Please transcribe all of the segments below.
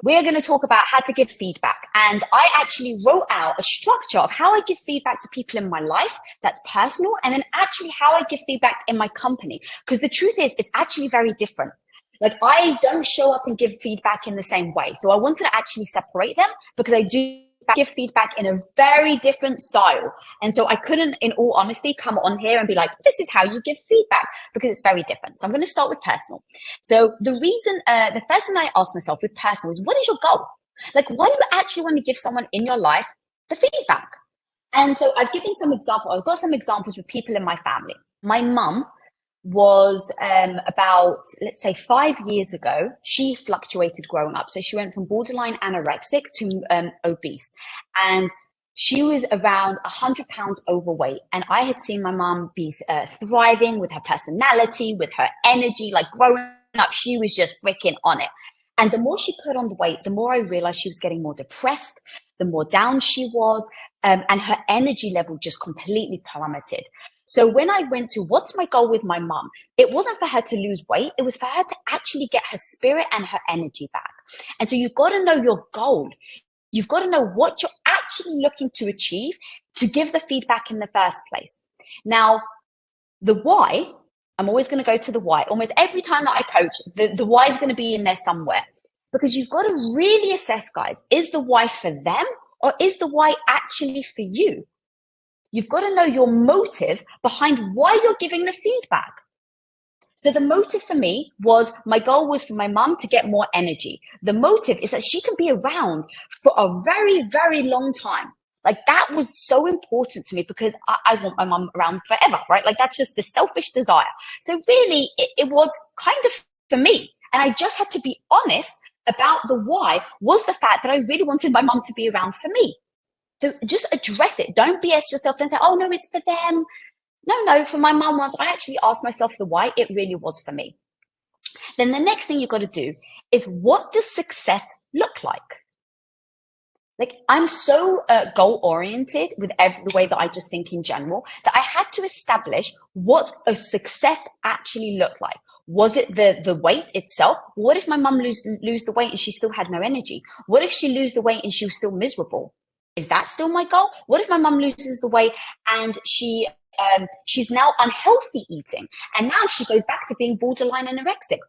we're going to talk about how to give feedback. And I actually wrote out a structure of how I give feedback to people in my life that's personal, and then actually how I give feedback in my company. Because the truth is, it's actually very different. Like, I don't show up and give feedback in the same way. So I wanted to actually separate them, because I do give feedback in a very different style. And so I couldn't, in all honesty, come on here and be like, this is how you give feedback, because it's very different. So I'm going to start with personal. So the reason, the first thing I ask myself with personal is, what is your goal? Like, why do you actually want to give someone in your life the feedback? And so I've given some examples. I've got some examples with people in my family. My mum was about, let's say, 5 years ago, she fluctuated growing up. So she went from borderline anorexic to obese. And she was around 100 pounds overweight. And I had seen my mom be thriving with her personality, with her energy. Like, growing up, she was just freaking on it. And the more she put on the weight, the more I realized she was getting more depressed, the more down she was, and her energy level just completely plummeted. So when I went to, what's my goal with my mom? It wasn't for her to lose weight. It was for her to actually get her spirit and her energy back. And so you've got to know your goal. You've got to know what you're actually looking to achieve to give the feedback in the first place. Now, the why, I'm always going to go to the why. Almost every time that I coach, the why is going to be in there somewhere. Because you've got to really assess, guys, is the why for them, or is the why actually for you? You've got to know your motive behind why you're giving the feedback. So the motive for me was, my goal was for my mum to get more energy. The motive is that she can be around for a very, very long time. Like, that was so important to me, because I want my mum around forever, right? Like, that's just the selfish desire. So really, it was kind of for me. And I just had to be honest about the why, was the fact that I really wanted my mum to be around for me. So just address it. Don't BS yourself and say, oh, no, it's for them. No, for my mum, once I actually asked myself the why, it really was for me. Then the next thing you've got to do is, what does success look like? Like, I'm so goal oriented with the way that I just think in general, that I had to establish what a success actually looked like. Was it the weight itself? What if my mum lose the weight and she still had no energy? What if she lose the weight and she was still miserable? Is that still my goal? What if my mum loses the weight and she's now unhealthy eating, and now she goes back to being borderline anorexic?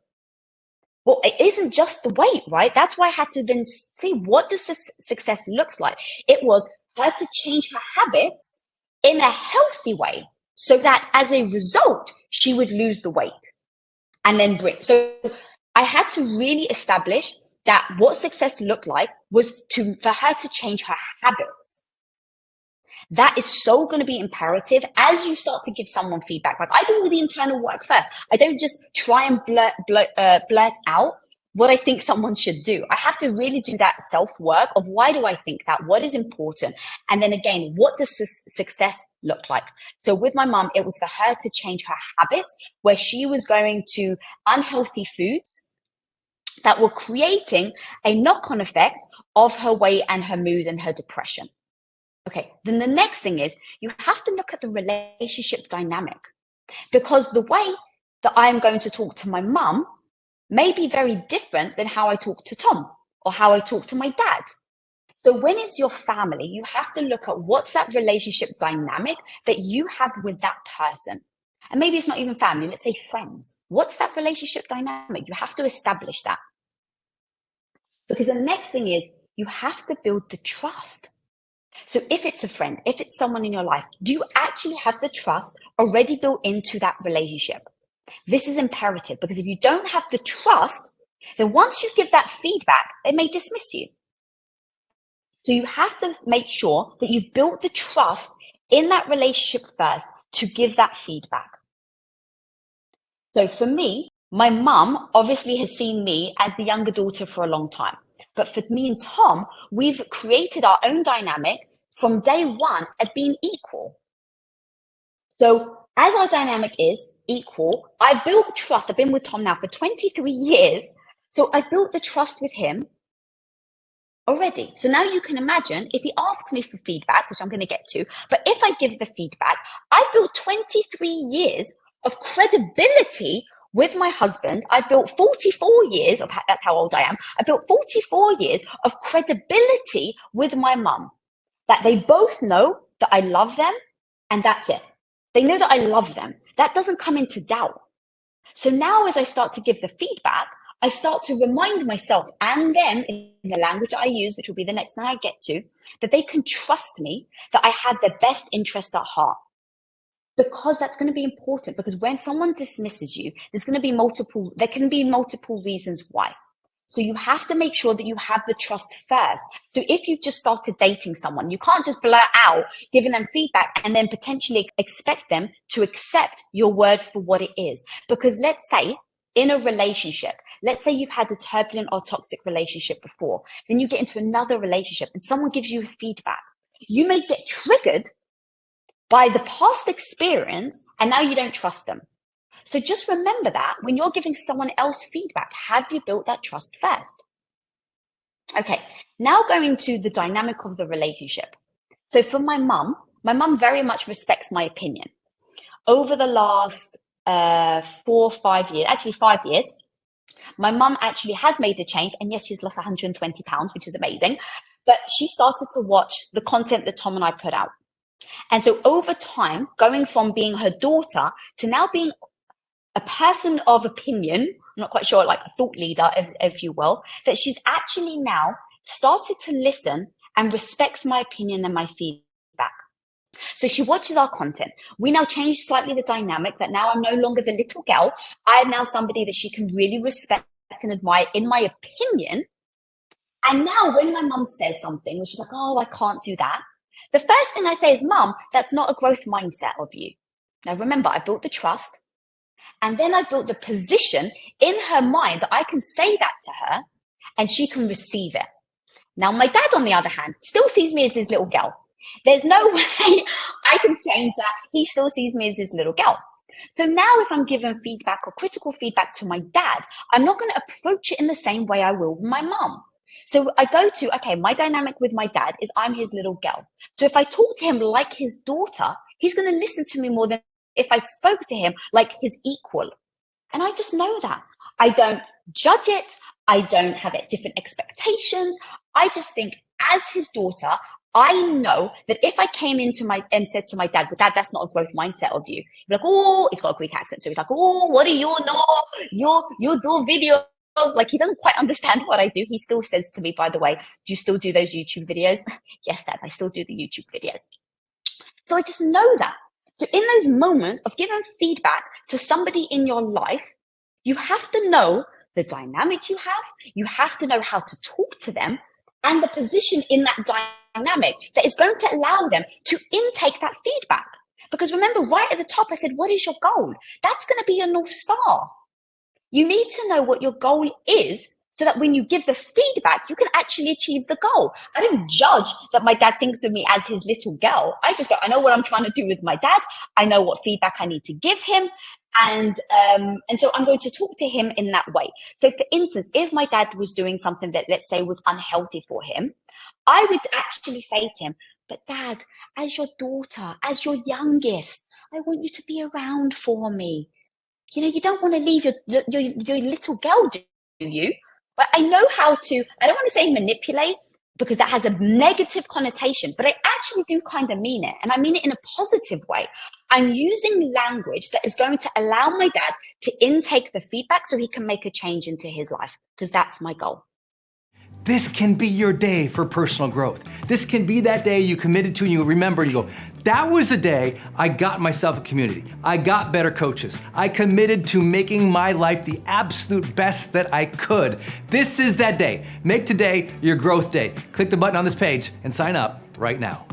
Well, it isn't just the weight, right? That's why I had to then see, what does success looks like? It was her to change her habits in a healthy way, so that as a result, she would lose the weight and then bring. So I had to really establish that what success looked like was for her to change her habits. That is so going to be imperative as you start to give someone feedback. Like, I do all the internal work first. I don't just try and blurt out what I think someone should do. I have to really do that self-work of, why do I think that? What is important? And then again, what does success look like? So with my mom, it was for her to change her habits, where she was going to unhealthy foods that were creating a knock-on effect of her weight and her mood and her depression. Okay, then the next thing is, you have to look at the relationship dynamic, because the way that I am going to talk to my mum may be very different than how I talk to Tom or how I talk to my dad. So when it's your family, you have to look at, what's that relationship dynamic that you have with that person. And maybe it's not even family, let's say friends. What's that relationship dynamic? You have to establish that. Because the next thing is, you have to build the trust. So if it's a friend, if it's someone in your life, do you actually have the trust already built into that relationship? This is imperative, because if you don't have the trust, then once you give that feedback, they may dismiss you. So you have to make sure that you've built the trust in that relationship first to give that feedback. So for me, my mum obviously has seen me as the younger daughter for a long time. But for me and Tom, we've created our own dynamic from day one as being equal. So as our dynamic is equal, I've built trust. I've been with Tom now for 23 years. So I've built the trust with him already. So now you can imagine, if he asks me for feedback, which I'm going to get to, but if I give the feedback, I've built 23 years of credibility with my husband, I built 44 years of, that's how old I am. I built 44 years of credibility with my mum, that they both know that I love them, and that's it. They know that I love them. That doesn't come into doubt. So now as I start to give the feedback, I start to remind myself and them in the language that I use, which will be the next thing I get to, that they can trust me, that I have their best interest at heart. Because that's going to be important, because when someone dismisses you, there can be multiple reasons why. So you have to make sure that you have the trust first. So if you've just started dating someone, you can't just blurt out giving them feedback and then potentially expect them to accept your word for what it is. Because let's say in a relationship, let's say you've had a turbulent or toxic relationship before, then you get into another relationship and someone gives you feedback. You may get triggered by the past experience, and now you don't trust them. So just remember that when you're giving someone else feedback, have you built that trust first? Okay, now going to the dynamic of the relationship. So for my mum very much respects my opinion. Over the last 5 years, my mum actually has made a change, and yes, she's lost 120 pounds, which is amazing, but she started to watch the content that Tom and I put out. And so over time, going from being her daughter to now being a person of opinion, I'm not quite sure, like a thought leader, if you will, that she's actually now started to listen and respects my opinion and my feedback. So she watches our content. We now changed slightly the dynamic, that now I'm no longer the little girl. I am now somebody that she can really respect and admire in my opinion. And now when my mum says something, she's like, oh, I can't do that. The first thing I say is, Mum, that's not a growth mindset of you. Now, remember, I built the trust, and then I built the position in her mind that I can say that to her and she can receive it. Now, my dad, on the other hand, still sees me as his little girl. There's no way I can change that. He still sees me as his little girl. So now if I'm giving feedback or critical feedback to my dad, I'm not going to approach it in the same way I will with my mum. So I go to, okay, my dynamic with my dad is I'm his little girl. So if I talk to him like his daughter, he's going to listen to me more than if I spoke to him like his equal. And I just know that. I don't judge it. I don't have different expectations. I just think as his daughter, I know that if I came into and said to my dad, well, Dad, that's not a growth mindset of you. He'd be like, oh, he's got a Greek accent. So he's like, oh, what do you know? You do videos. Like, he doesn't quite understand what I do. He still says to me, by the way, do you still do those YouTube videos? Yes, Dad, I still do the YouTube videos. So I just know that. So in those moments of giving feedback to somebody in your life, you have to know the dynamic you have. You have to know how to talk to them and the position in that dynamic that is going to allow them to intake that feedback. Because remember, right at the top, I said, what is your goal? That's going to be your North Star. You need to know what your goal is so that when you give the feedback, you can actually achieve the goal. I don't judge that my dad thinks of me as his little girl. I just go, I know what I'm trying to do with my dad. I know what feedback I need to give him. And so I'm going to talk to him in that way. So for instance, if my dad was doing something that, let's say, was unhealthy for him, I would actually say to him, but Dad, as your daughter, as your youngest, I want you to be around for me. You know, you don't want to leave your little girl, do you? But I know how to, I don't want to say manipulate because that has a negative connotation, but I actually do kind of mean it. And I mean it in a positive way. I'm using language that is going to allow my dad to intake the feedback so he can make a change into his life, because that's my goal. This can be your day for personal growth. This can be that day you committed to and you remember and you go, that was the day I got myself a community. I got better coaches. I committed to making my life the absolute best that I could. This is that day. Make today your growth day. Click the button on this page and sign up right now.